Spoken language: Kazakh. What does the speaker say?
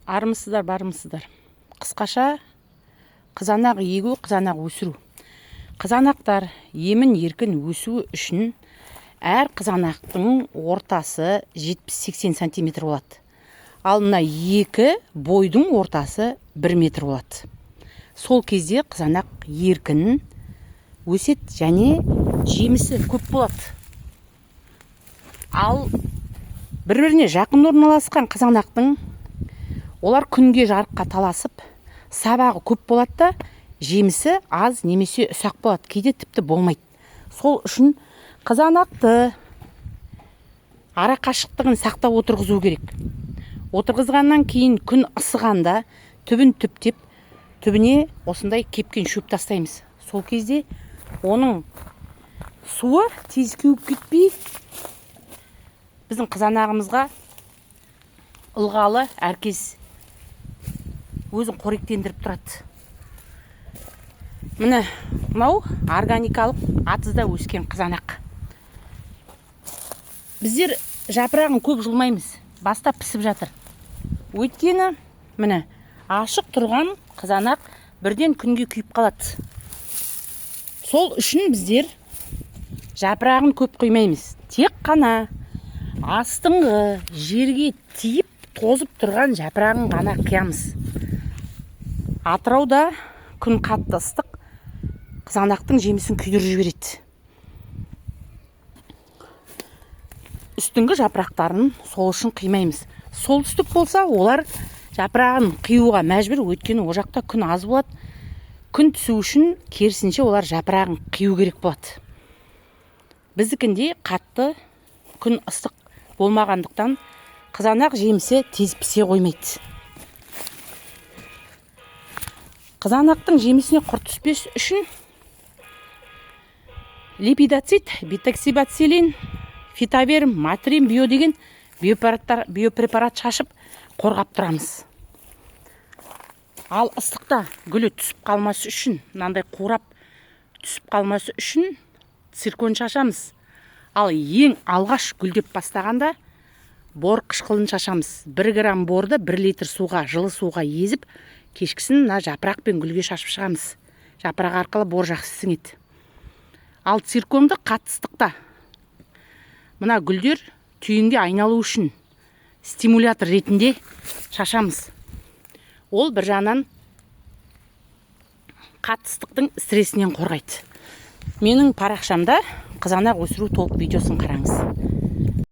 Армысыздар, бармысыздар. Қысқаша қызанақ егу, қызанақ өсіру. Қызанақтар емін еркін өсуі үшін әр қызанақтың ортасы 70-80 сантиметр болады. Ал мына екі бойдың ортасы 1 метр болады. Сол кезде қызанақ еркін өсет және жемісі көп болады. Ал бір-біріне жақын орналасқан қызанақтың олар күнге жарыққа таласып, сабағы көп болады да, жемісі аз немесе ұсақ болады, кейде тіпті болмайды. Сол үшін қызанақты ара қашықтығын сақтап отырғызу керек. Отырғызғаннан кейін күн ысығанда түбін түптеп, түбіне осындай кепкен шөп тастаймыз. Сол кезде оның суы тез кеуіп кетпей, біздің қызанағымызға ылғалы әркез өзін қоректендіріп тұрады. Міне, мынау органикалық атызда өскен қызанақ. Біздер жапырағын көп жұлмаймыз, баста пісіп жатыр. Өйткені, міне, ашық тұрған қызанақ бірден күнге күйіп қалады. Сол үшін біздер жапырағын көп құймаймыз. Тек қана астыңғы жерге тиіп, тозып тұрған жапырағын ғана қиямыз. Атырауда күн қатты ыстық, қызанақтың жемісін күйдіріп жібереді. Үстіңгі жапырақтарын сол үшін қимаймыз. Солтүстік болса, олар жапырағын қиюға мәжбүр, өйткені о жақта күн аз болады. Күн түсу үшін керісінше олар жапырағын қию керек болады. Біздікінде қатты күн ыстық болмағандықтан қызанақ жемісі тез пісе қоймайды. Қызанақтың жемісіне құрт түспес үшін липидоцит, бетоксибацилин, фитоверм, матрин, био деген биопрепарат шашып қорғап тұрамыз. Ал ыстықта гүлі түсіп қалмасы үшін, мынандай қурап түсіп қалмасы үшін циркон шашамыз. Ал ең алғаш гүлдеп бастағанда бор қышқылын шашамыз. 1 грамм борды 1 литр суға, жылы суға езіп, кешкісін мына жапырақ пен гүлге шашып шығамыз. Жапырақ арқылы бор жақсы сіңеді. Ал цирконды қатты ыстықта мына гүлдер түйінге айналу үшін стимулятор ретінде шашамыз. Ол бір жағынан қатты ыстықтың стрессінен қорғайды. Менің парақшамда қызанақ өсіру толық видеосын қараңыз.